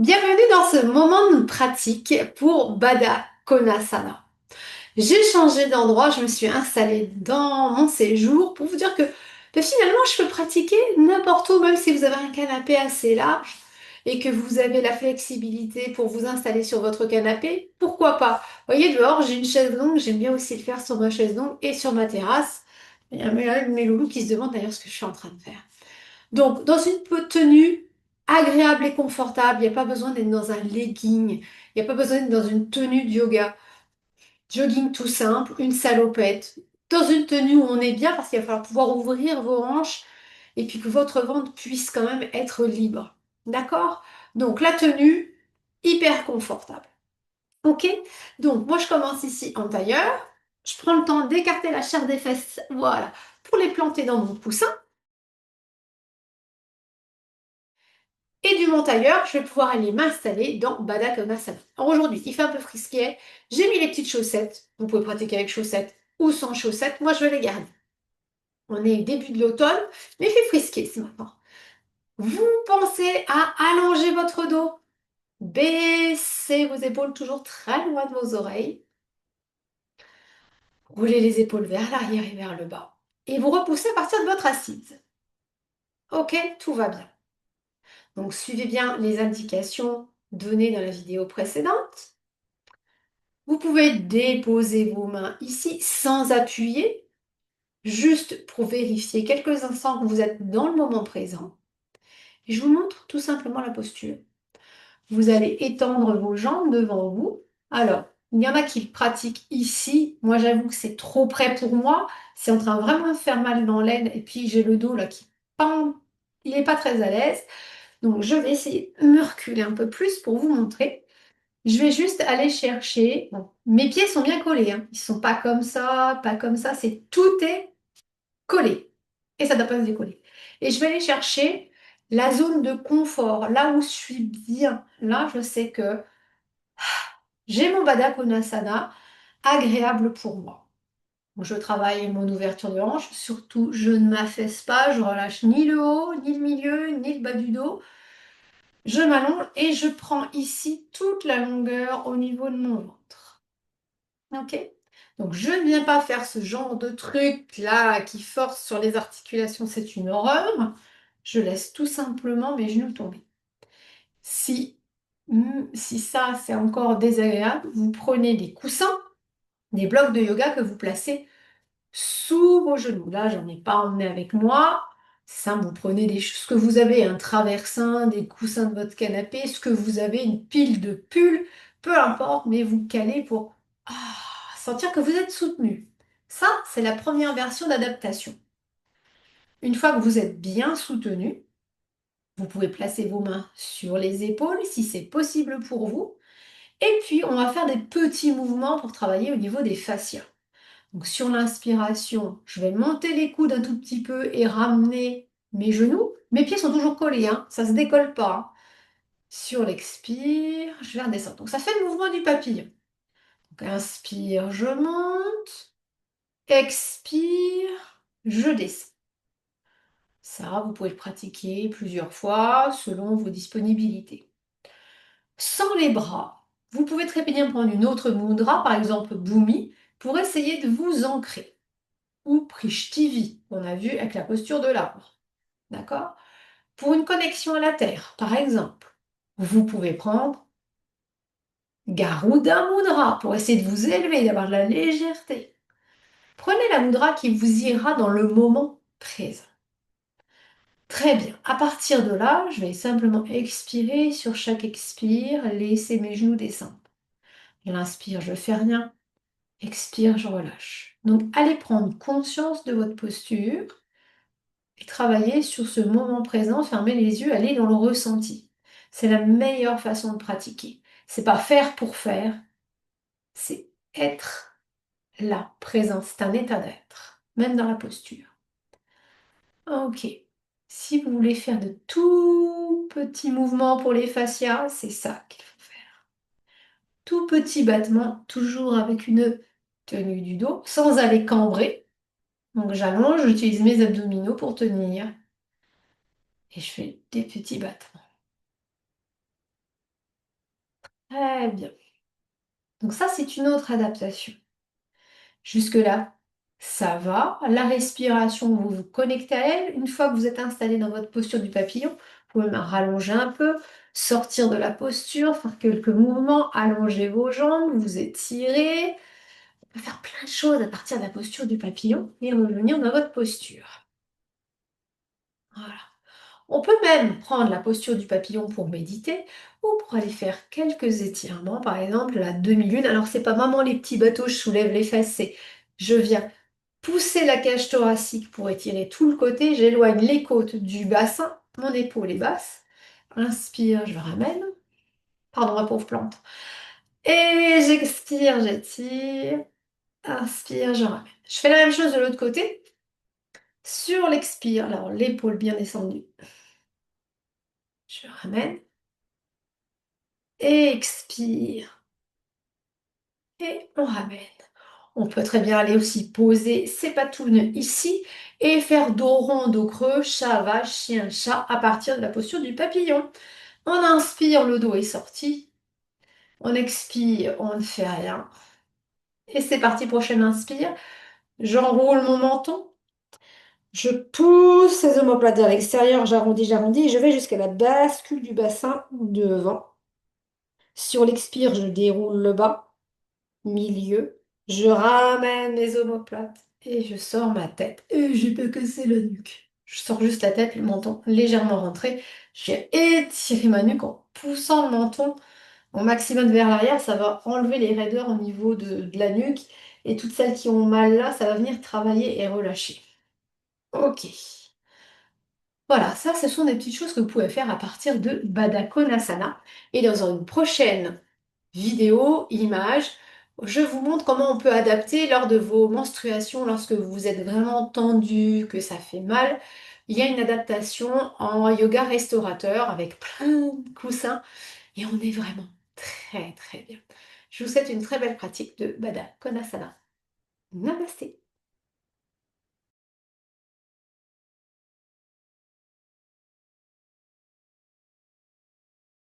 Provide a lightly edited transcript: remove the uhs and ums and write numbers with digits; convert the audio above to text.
Bienvenue dans ce moment de pratique pour Baddha Konasana. J'ai changé d'endroit, je me suis installée dans mon séjour pour vous dire que finalement je peux pratiquer n'importe où, même si vous avez un canapé assez large et que vous avez la flexibilité pour vous installer sur votre canapé, pourquoi pas? Vous voyez, dehors j'ai une chaise longue, j'aime bien aussi le faire sur ma chaise longue et sur ma terrasse. Il y a mes loulous qui se demandent d'ailleurs ce que je suis en train de faire. Donc, dans une tenue agréable et confortable, il n'y a pas besoin d'être dans un legging, il n'y a pas besoin d'être dans une tenue de yoga. Jogging tout simple, une salopette, dans une tenue où on est bien parce qu'il va falloir pouvoir ouvrir vos hanches et puis que votre ventre puisse quand même être libre. D'accord? Donc, la tenue, hyper confortable. Ok? Donc, moi, je commence ici en tailleur. Je prends le temps d'écarter la chair des fesses, voilà, pour les planter dans mon coussin. Et du montailleur, je vais pouvoir aller m'installer dans Badak Konasana. Alors aujourd'hui, il fait un peu frisquet. J'ai mis les petites chaussettes. Vous pouvez pratiquer avec chaussettes ou sans chaussettes. Moi, je vais les garder. On est au début de l'automne, mais il fait frisquet ce matin. Vous pensez à allonger votre dos. Baissez vos épaules toujours très loin de vos oreilles. Roulez les épaules vers l'arrière et vers le bas. Et vous repoussez à partir de votre assise. Ok, tout va bien. Donc suivez bien les indications données dans la vidéo précédente. Vous pouvez déposer vos mains ici sans appuyer, juste pour vérifier quelques instants que vous êtes dans le moment présent. Et je vous montre tout simplement la posture. Vous allez étendre vos jambes devant vous. Alors, il y en a qui le pratiquent ici. Moi, j'avoue que c'est trop près pour moi. C'est en train vraiment de faire mal dans l'aine. Et puis, j'ai le dos là qui pend. Il n'est pas très à l'aise. Donc, je vais essayer de me reculer un peu plus pour vous montrer. Je vais juste aller chercher. Bon, mes pieds sont bien collés, hein. Ils sont pas comme ça, pas comme ça. C'est tout est collé et ça ne doit pas se décoller. Et je vais aller chercher la zone de confort, là où je suis bien. Là, je sais que j'ai mon Baddha Konasana agréable pour moi. Donc, je travaille mon ouverture de hanche. Surtout, je ne m'affaisse pas. Je relâche ni le haut, ni le milieu, ni le bas du dos. Je m'allonge et je prends ici toute la longueur au niveau de mon ventre. Ok? Donc, je ne viens pas faire ce genre de truc là qui force sur les articulations, c'est une horreur. Je laisse tout simplement mes genoux tomber. Si, si ça, c'est encore désagréable, vous prenez des coussins, des blocs de yoga que vous placez sous vos genoux. Là, j'en ai pas emmené avec moi. Ça, vous prenez ce que vous avez, un traversin, des coussins de votre canapé, ce que vous avez, une pile de pulls, peu importe, mais vous calez pour sentir que vous êtes soutenu. Ça, c'est la première version d'adaptation. Une fois que vous êtes bien soutenu, vous pouvez placer vos mains sur les épaules si c'est possible pour vous. Et puis, on va faire des petits mouvements pour travailler au niveau des fascias. Donc sur l'inspiration, je vais monter les coudes un tout petit peu et ramener mes genoux. Mes pieds sont toujours collés, hein, ça ne se décolle pas, hein. Sur l'expire, je vais redescendre. Donc ça fait le mouvement du papillon. Donc inspire, je monte. Expire, je descends. Ça, vous pouvez le pratiquer plusieurs fois selon vos disponibilités. Sans les bras, vous pouvez très bien prendre une autre mudra, par exemple Bhumi, pour essayer de vous ancrer. Ou Prishtivi, on a vu avec la posture de l'arbre. D'accord? Pour une connexion à la terre, par exemple, vous pouvez prendre Garuda Mudra pour essayer de vous élever, d'avoir de la légèreté. Prenez la mudra qui vous ira dans le moment présent. Très bien. À partir de là, je vais simplement expirer sur chaque expire, laisser mes genoux descendre. L'inspire, je fais rien. Expire, je relâche. Donc, allez prendre conscience de votre posture et travailler sur ce moment présent, fermez les yeux, allez dans le ressenti. C'est la meilleure façon de pratiquer. C'est pas faire pour faire, c'est être là, présent. C'est un état d'être, même dans la posture. Ok. Si vous voulez faire de tout petits mouvements pour les fascias, c'est ça qu'il faut faire. Tout petit battement, toujours avec une tenue du dos, sans aller cambrer. Donc j'allonge, j'utilise mes abdominaux pour tenir. Et je fais des petits battements. Très bien. Donc ça, c'est une autre adaptation. Jusque-là, ça va. La respiration, vous vous connectez à elle. Une fois que vous êtes installé dans votre posture du papillon, vous pouvez même rallonger un peu, sortir de la posture, faire quelques mouvements, allonger vos jambes, vous étirer. On peut faire plein de choses à partir de la posture du papillon et revenir dans votre posture. Voilà. On peut même prendre la posture du papillon pour méditer ou pour aller faire quelques étirements, par exemple la demi-lune. Alors c'est pas maman les petits bateaux, je soulève les fesses, c'est je viens pousser la cage thoracique pour étirer tout le côté, j'éloigne les côtes du bassin, mon épaule est basse. Inspire, je ramène. Pardon, ma pauvre plante. Et j'expire, j'étire. Inspire, je ramène. Je fais la même chose de l'autre côté. Sur l'expire, alors l'épaule bien descendue. Je ramène. Expire. Et on ramène. On peut très bien aller aussi poser ses patounes ici et faire dos rond, dos creux, chat, vache, chien, chat à partir de la posture du papillon. On inspire, le dos est sorti. On expire, on ne fait rien. Et c'est parti, prochaine inspire. J'enroule mon menton. Je pousse les omoplates vers l'extérieur, j'arrondis, et je vais jusqu'à la bascule du bassin devant. Sur l'expire, je déroule le bas, milieu. Je ramène mes omoplates et je sors ma tête. Et j'ai pas cassé la nuque. Je sors juste la tête, le menton légèrement rentré. J'ai étiré ma nuque en poussant le menton au maximum vers l'arrière. Ça va enlever les raideurs au niveau de la nuque. Et toutes celles qui ont mal là, ça va venir travailler et relâcher. Ok. Voilà, ça, ce sont des petites choses que vous pouvez faire à partir de Baddha Konasana. Et dans une prochaine vidéo, image, je vous montre comment on peut adapter lors de vos menstruations, lorsque vous êtes vraiment tendu, que ça fait mal. Il y a une adaptation en yoga restaurateur avec plein de coussins et on est vraiment très très bien. Je vous souhaite une très belle pratique de Baddha Konasana. Namasté.